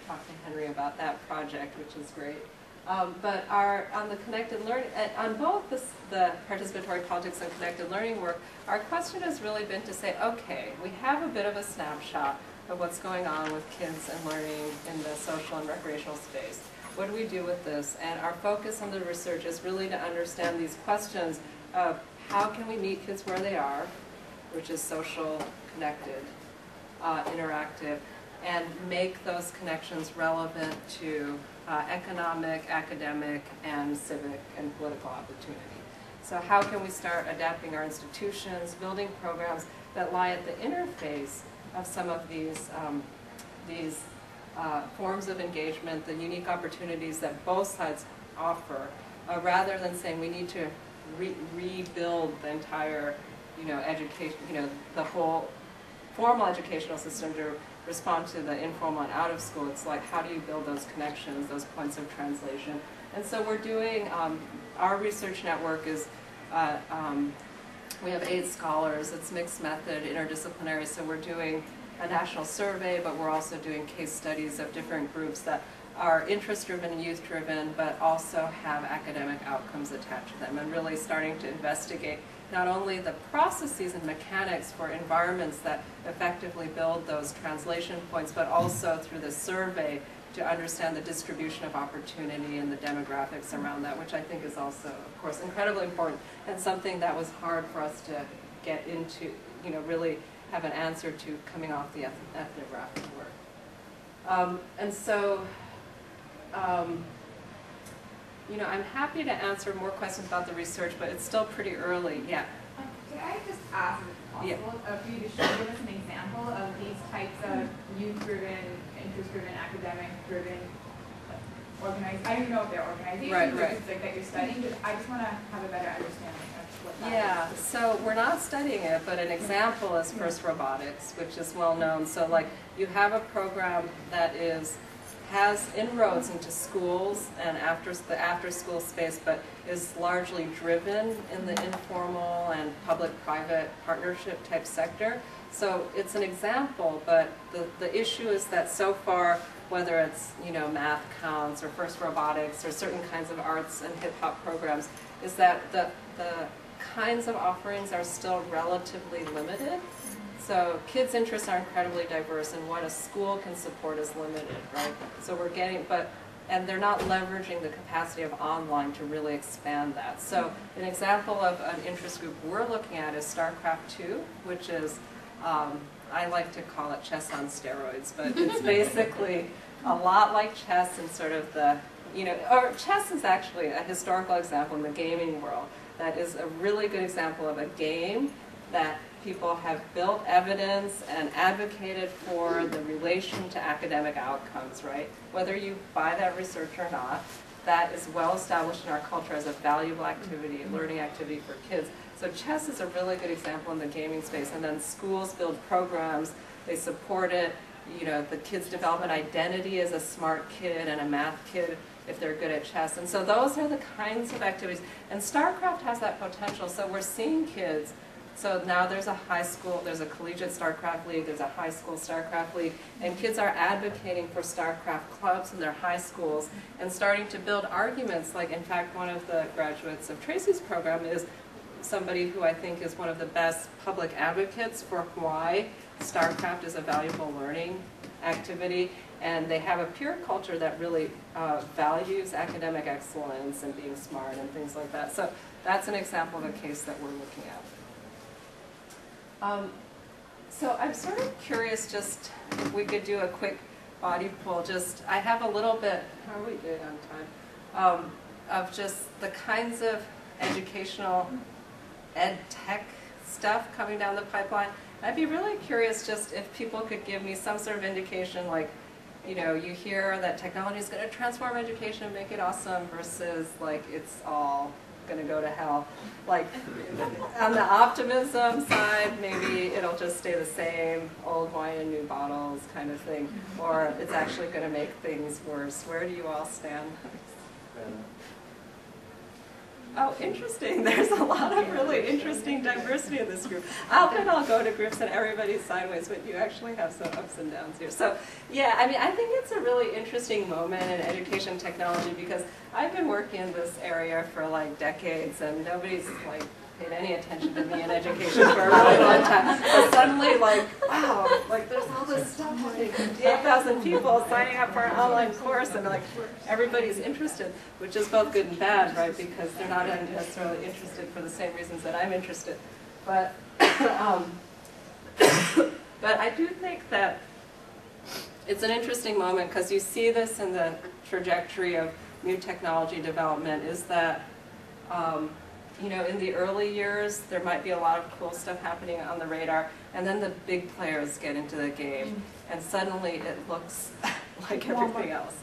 talk to Henry about that project, which is great. But on the connected learning, on both the participatory politics and connected learning work, our question has really been to say, okay, we have a bit of a snapshot of what's going on with kids and learning in the social and recreational space. What do we do with this? And our focus on the research is really to understand these questions of how can we meet kids where they are, which is social, connected, interactive, and make those connections relevant to economic, academic, and civic and political opportunity. So how can we start adapting our institutions, building programs that lie at the interface of some of these forms of engagement, the unique opportunities that both sides offer, rather than saying we need to rebuild the entire, education, the whole formal educational system to respond to the informal and out of school. It's like, how do you build those connections, those points of translation? And so we're doing, our research network is, we have 8 scholars, it's mixed method, interdisciplinary, so we're doing a national survey, but we're also doing case studies of different groups that are interest-driven and youth-driven, but also have academic outcomes attached to them, and really starting to investigate not only the processes and mechanics for environments that effectively build those translation points, but also through the survey to understand the distribution of opportunity and the demographics around that, which I think is also, of course, incredibly important and something that was hard for us to get into, really have an answer to coming off the ethnographic work. And so, I'm happy to answer more questions about the research, but it's still pretty early. Yeah. Could I just ask, if it's possible, of you to give us an example of these types of youth-driven, interest-driven, academic-driven, organized? I don't even know if they're organizations right. or just like that you're studying, but I just want to have a better understanding of what that Yeah, is? so we're not studying it, but an example is First Robotics, which is well known. So like you have a program that has inroads into schools and the after-school space, but is largely driven in the informal and public-private partnership type sector. So it's an example, but the issue is that so far, whether it's math counts or First Robotics or certain kinds of arts and hip-hop programs, is that the kinds of offerings are still relatively limited. So kids' interests are incredibly diverse, and what a school can support is limited, right? So we're getting, and they're not leveraging the capacity of online to really expand that. So an example of an interest group we're looking at is StarCraft 2, which is, I like to call it chess on steroids, but it's basically a lot like chess in sort of or chess is actually a historical example in the gaming world that is a really good example of a game that people have built evidence and advocated for the relation to academic outcomes, right? Whether you buy that research or not, that is well established in our culture as a valuable activity, learning activity for kids. So chess is a really good example in the gaming space, and then schools build programs, they support it, the kids develop an identity as a smart kid and a math kid if they're good at chess. And so those are the kinds of activities, and StarCraft has that potential, so we're seeing kids. So now there's a high school, there's a collegiate StarCraft league, there's a high school StarCraft league, and kids are advocating for StarCraft clubs in their high schools and starting to build arguments. Like, in fact, one of the graduates of Tracy's program is somebody who I think is one of the best public advocates for why StarCraft is a valuable learning activity, and they have a peer culture that really values academic excellence and being smart and things like that. So that's an example of a case that we're looking at. So I'm sort of curious, just if we could do a quick body poll. Just, I have a little bit, how are we doing on time, of just the kinds of educational ed tech stuff coming down the pipeline. I'd be really curious just if people could give me some sort of indication, like, you hear that technology is going to transform education and make it awesome versus like it's all going to go to hell. Like on the optimism side, maybe it'll just stay the same, old wine in new bottles kind of thing, or it's actually going to make things worse. Where do you all stand? Oh, interesting. There's a lot of really interesting diversity in this group. Often I'll go to groups and everybody's sideways, but you actually have some ups and downs here. So yeah, I mean, I think it's a really interesting moment in education technology because I've been working in this area for like decades and nobody's like paid any attention to me in education for a really long time. But suddenly like, wow, like there's all this stuff, like 58,000 people signing up for an online course and like everybody's interested, which is both good and bad, right? Because they're not necessarily interested for the same reasons that I'm interested. But, but I do think that it's an interesting moment because you see this in the trajectory of new technology development is that in the early years, there might be a lot of cool stuff happening on the radar, and then the big players get into the game, and suddenly it looks like everything else.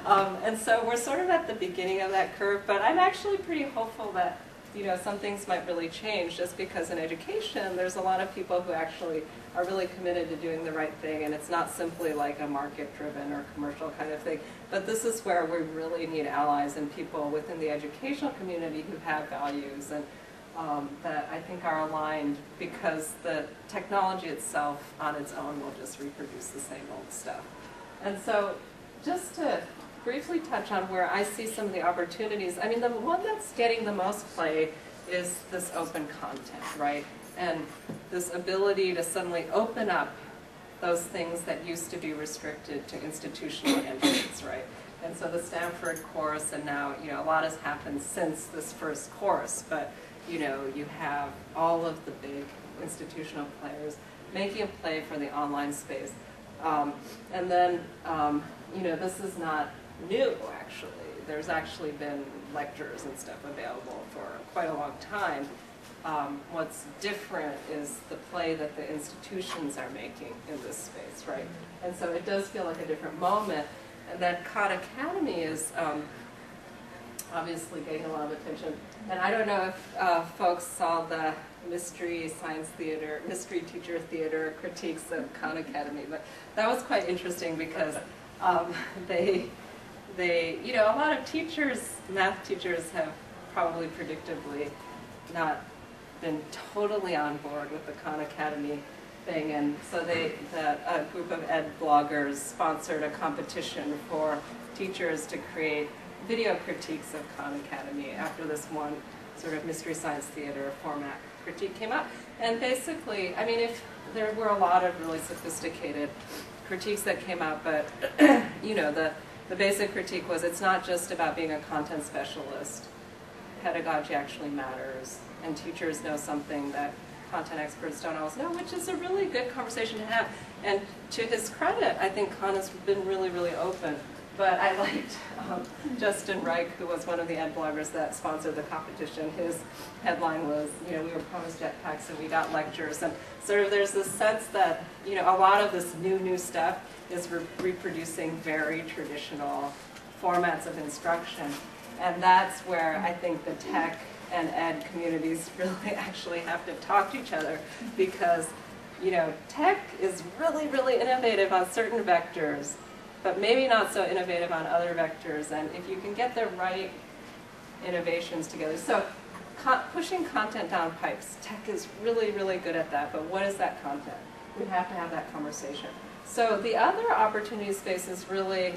And so we're sort of at the beginning of that curve, but I'm actually pretty hopeful that some things might really change just because in education, there's a lot of people who actually are really committed to doing the right thing, and it's not simply like a market-driven or commercial kind of thing. But this is where we really need allies and people within the educational community who have values and that I think are aligned because the technology itself on its own will just reproduce the same old stuff. And so just to briefly touch on where I see some of the opportunities, I mean, the one that's getting the most play is this open content, right? And this ability to suddenly open up those things that used to be restricted to institutional entrance, right? And so the Stanford course, and now, a lot has happened since this first course, but, you have all of the big institutional players making a play for the online space. And then, this is not new, actually. There's actually been lectures and stuff available for quite a long time. What's different is the play that the institutions are making in this space, right? And so it does feel like a different moment. And that Khan Academy is obviously getting a lot of attention. And I don't know if folks saw the mystery teacher theater critiques of Khan Academy, but that was quite interesting because they, you know, a lot of teachers, math teachers have probably predictably not been totally on board with the Khan Academy thing, and so a group of ed bloggers sponsored a competition for teachers to create video critiques of Khan Academy after this one sort of mystery science theater format critique came out. And basically, I mean, if there were a lot of really sophisticated critiques that came out, but you know, the basic critique was it's not just about being a content specialist. Pedagogy actually matters, and teachers know something that content experts don't always know, which is a really good conversation to have. And to his credit, I think Khan has been really, really open. But I liked Justin Reich, who was one of the ed bloggers that sponsored the competition. His headline was, you know, we were promised jetpacks and we got lectures. And sort of there's this sense that, you know, a lot of this new stuff is reproducing very traditional formats of instruction. And that's where I think the tech and ed communities really actually have to talk to each other, because, you know, tech is really, really innovative on certain vectors, but maybe not so innovative on other vectors. And if you can get the right innovations together. So pushing content down pipes, tech is really, really good at that, but what is that content? We have to have that conversation. So the other opportunity space is really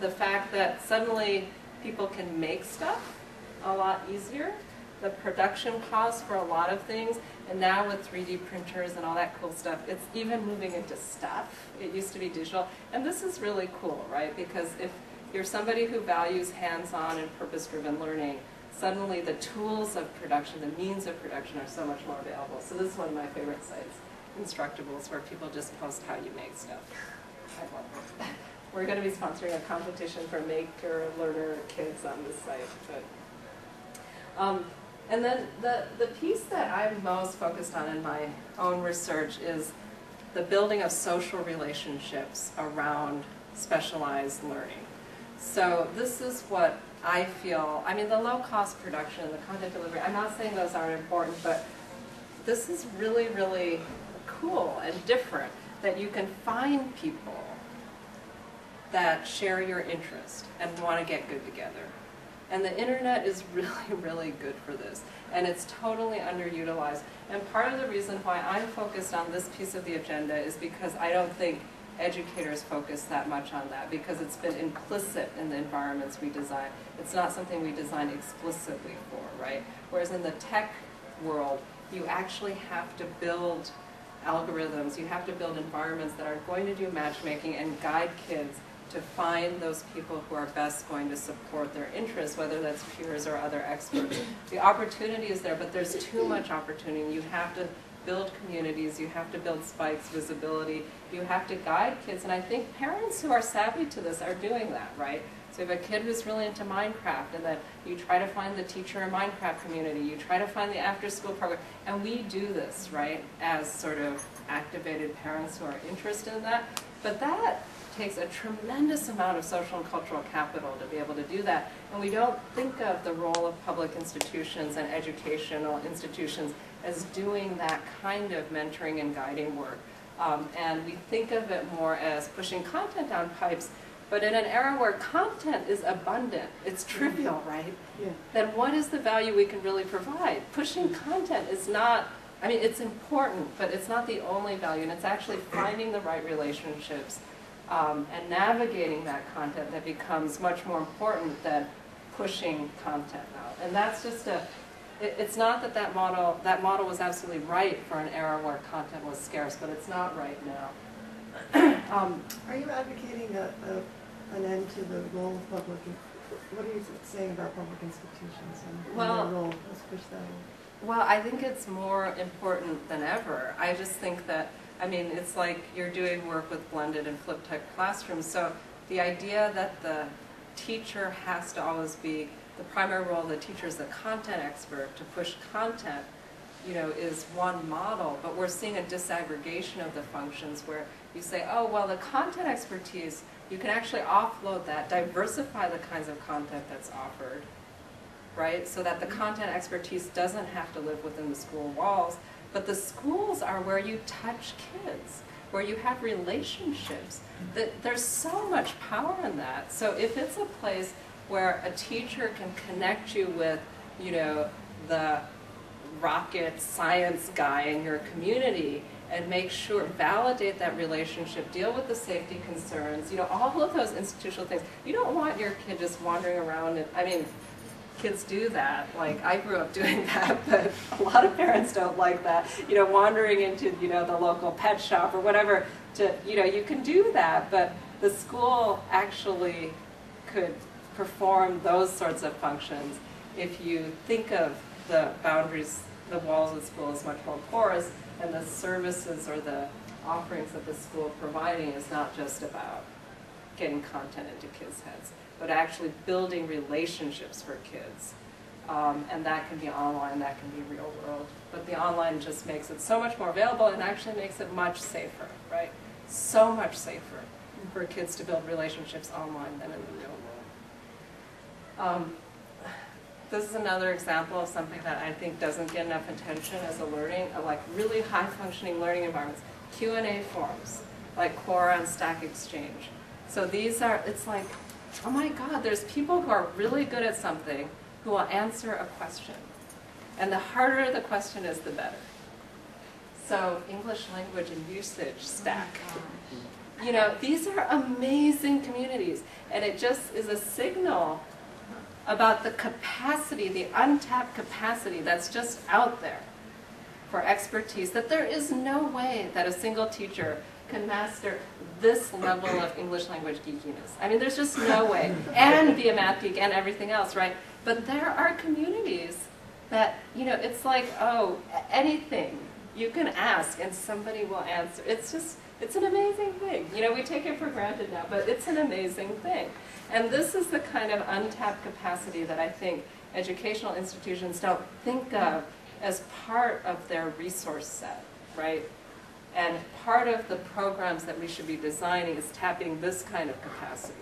the fact that suddenly people can make stuff a lot easier. The production costs for a lot of things, and now with 3D printers and all that cool stuff, it's even moving into stuff. It used to be digital, and this is really cool, right? Because if you're somebody who values hands-on and purpose-driven learning, suddenly the tools of production, the means of production are so much more available. So this is one of my favorite sites, Instructables, where people just post how you make stuff. I love it. We're going to be sponsoring a competition for maker learner kids on this site. But, and then the piece that I'm most focused on in my own research is the building of social relationships around specialized learning. So this is what I feel, I mean, the low-cost production, the content delivery, I'm not saying those aren't important, but this is really, really cool and different, that you can find people that share your interest and want to get good together. And the internet is really, really good for this. And it's totally underutilized. And part of the reason why I'm focused on this piece of the agenda is because I don't think educators focus that much on that, because it's been implicit in the environments we design. It's not something we design explicitly for, right? Whereas in the tech world, you actually have to build algorithms, you have to build environments that are going to do matchmaking and guide kids to find those people who are best going to support their interests, whether that's peers or other experts. The opportunity is there, but there's too much opportunity. You have to build communities, you have to build spikes, visibility, you have to guide kids, and I think parents who are savvy to this are doing that, right? So you have a kid who's really into Minecraft, and then you try to find the teacher in Minecraft community, you try to find the after-school program, and we do this, right, as sort of activated parents who are interested in that, but that takes a tremendous amount of social and cultural capital to be able to do that. And we don't think of the role of public institutions and educational institutions as doing that kind of mentoring and guiding work. And we think of it more as pushing content down pipes, but in an era where content is abundant, it's trivial, right? Yeah. Then what is the value we can really provide? Pushing content is not, I mean, it's important, but it's not the only value, and it's actually finding the right relationships and navigating that content that becomes much more important than pushing content out. And that's just it's not that that model was absolutely right for an era where content was scarce, but it's not right now. Are you advocating an end to the role of public, what are you saying about public institutions and their role? Let's push that on. Well, I think it's more important than ever. I just think that, I mean, it's like you're doing work with blended and flipped type classrooms. So the idea that the teacher has to always be, the primary role of the teacher is the content expert to push content, you know, is one model. But we're seeing a disaggregation of the functions where you say, oh, well, the content expertise, you can actually offload that, diversify the kinds of content that's offered, right? So that the content expertise doesn't have to live within the school walls, but the schools are where you touch kids, where you have relationships. There's so much power in that. So if it's a place where a teacher can connect you with, you know, the rocket science guy in your community and make sure, validate that relationship, deal with the safety concerns, you know, all of those institutional things. You don't want your kid just wandering around and, I mean, kids do that. Like, I grew up doing that, but a lot of parents don't like that. You know, wandering into, you know, the local pet shop or whatever to, you know, you can do that, but the school actually could perform those sorts of functions if you think of the boundaries, the walls of the school as much more porous, and the services or the offerings that the school providing is not just about getting content into kids' heads, but actually building relationships for kids. And that can be online, that can be real world. But the online just makes it so much more available and actually makes it much safer, right? So much safer for kids to build relationships online than in the real world. This is another example of something that I think doesn't get enough attention as a learning, like really high-functioning learning environments. Q&A forums, like Quora and Stack Exchange. So these are, it's like, oh my God, there's people who are really good at something who will answer a question. And the harder the question is, the better. So English language and usage Stack. You know, these are amazing communities. And it just is a signal about the capacity, the untapped capacity that's just out there for expertise, that there is no way that a single teacher can master this level of English language geekiness. I mean, there's just no way. And be a math geek and everything else, right? But there are communities that, you know, it's like, oh, anything you can ask and somebody will answer. It's just, it's an amazing thing. You know, we take it for granted now, but it's an amazing thing. And this is the kind of untapped capacity that I think educational institutions don't think of as part of their resource set, right? And part of the programs that we should be designing is tapping this kind of capacity.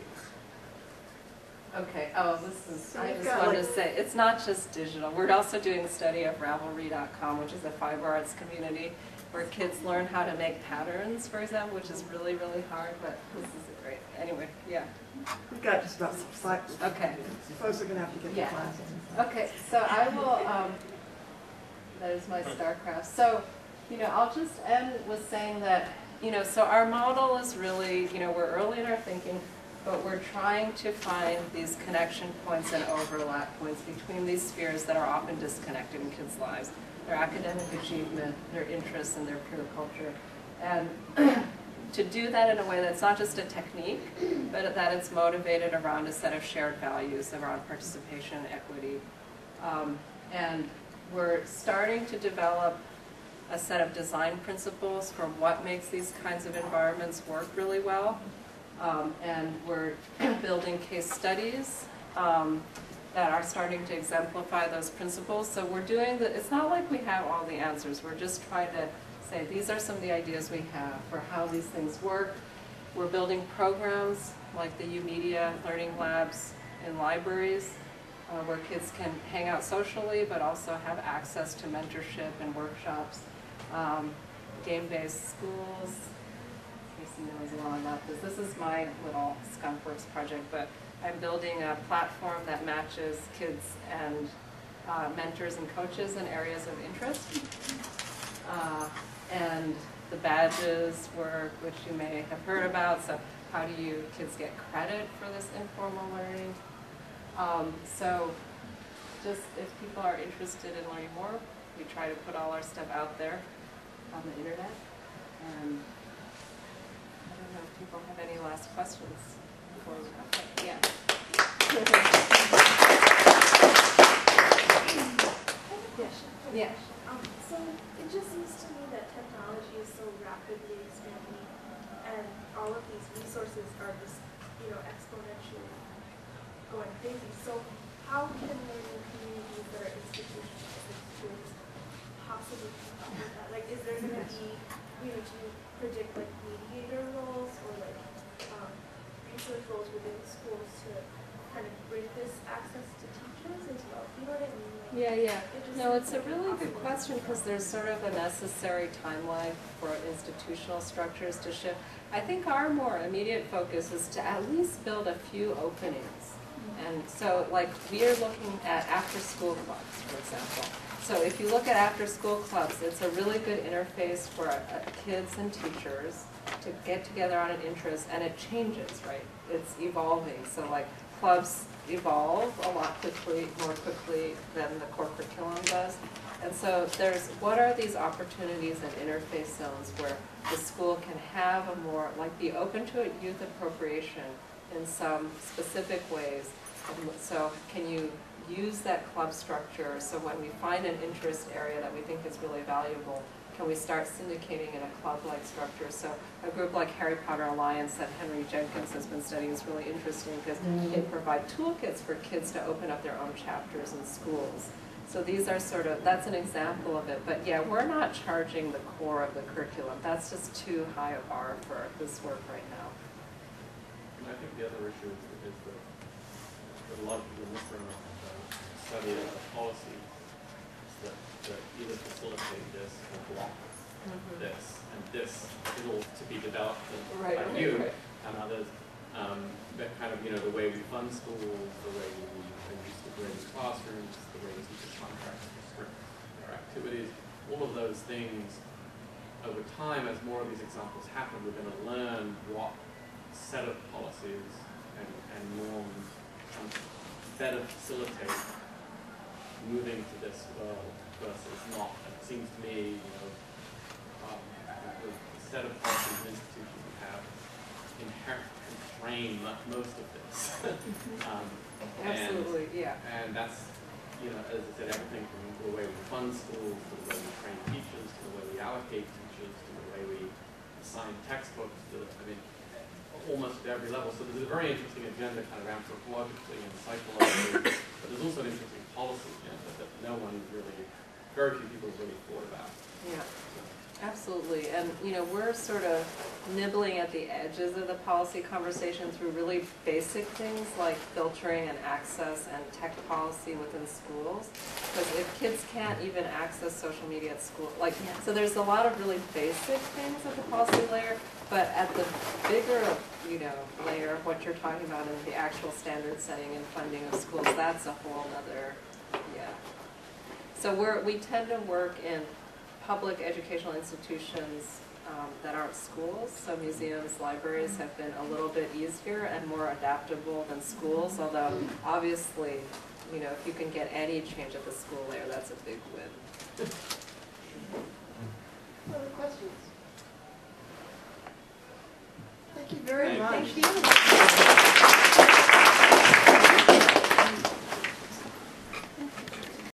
Okay, oh, this is, I just wanted to say, it's not just digital. We're also doing a study of ravelrycom, which is a fiber arts community where kids learn how to make patterns, for example, which is really, really hard, but this is a great, anyway, yeah. We've got just about some slides. Okay. Folks are going to have to get the class in. Okay, so I will, that is my StarCraft. So, you know, I'll just end with saying that, you know, so our model is really, you know, we're early in our thinking, but we're trying to find these connection points and overlap points between these spheres that are often disconnected in kids' lives. Their academic achievement, their interests, and their peer culture. And to do that in a way that's not just a technique, but that it's motivated around a set of shared values around participation, equity. And we're starting to develop a set of design principles for what makes these kinds of environments work really well. And we're building case studies that are starting to exemplify those principles. So we're doing it's not like we have all the answers. We're just trying to say these are some of the ideas we have for how these things work. We're building programs like the U-Media Learning Labs in libraries where kids can hang out socially but also have access to mentorship and workshops. Game-based schools. Casey knows a lot about this. This is my little skunkworks project, but I'm building a platform that matches kids and mentors and coaches in areas of interest. And the badges work, which you may have heard about. So how do kids get credit for this informal learning? So just if people are interested in learning more, we try to put all our stuff out there on the internet. And I don't know if people have any last questions before we wrap up. Yeah. Yeah. So it just seems to me that technology is so rapidly expanding, and all of these resources are just, you know, exponentially going crazy. So how can learning communities that are institutions possibly keep up with that? Like, is there going to be, you know, do you predict like mediator roles or like research roles within schools to kind of bring this access to teachers as well. You know what I mean? Like, Yeah, yeah. it just No, seems it's a like really good impossible. question because there's sort of a necessary timeline for institutional structures to shift. I think our more immediate focus is to at least build a few openings. And so, like, we are looking at after-school clubs, for example. So if you look at after-school clubs, it's a really good interface for kids and teachers to get together on an interest, and it changes, right? It's evolving. So, like, clubs evolve a lot more quickly than the core curriculum does. And so there's, what are these opportunities and interface zones where the school can have a more, like, be open to youth appropriation in some specific ways. So can you use that club structure so when we find an interest area that we think is really valuable, can we start syndicating in a club-like structure? So a group like Harry Potter Alliance that Henry Jenkins has been studying is really interesting because they provide toolkits for kids to open up their own chapters in schools. So these are sort of, that's an example of it. But yeah, we're not charging the core of the curriculum. That's just too high a bar for this work right now. And I think the other issue is that a lot of people in this room study policies that either facilitate this or block this, and this is to be developed by you and others. That kind of, the way we fund schools, the way we use the grades classrooms, the way we teach contracts restrict our activities, all of those things over time, as more of these examples happen, we're going to learn what set of policies and norms better facilitate moving to this world versus not. And it seems to me, the set of policies and institutions we have inherently constrain most of this. Absolutely, yeah. And that's, as I said, everything from the way we fund schools, to the way we train teachers, to the way we allocate teachers, to the way we assign textbooks, almost at every level. So there's a very interesting agenda kind of anthropologically and psychologically, but there's also an interesting policy agenda that very few people really thought about. Yeah, absolutely. And, we're sort of nibbling at the edges of the policy conversation through really basic things like filtering and access and tech policy within schools. Because if kids can't even access social media at school, so there's a lot of really basic things at the policy layer, but at the bigger, layer of what you're talking about in the actual standard setting and funding of schools, that's a whole other, So we tend to work in public educational institutions that aren't schools. So museums, libraries have been a little bit easier and more adaptable than schools, although obviously, if you can get any change at the school layer, that's a big win. Other questions? Thank you very much. Thank you.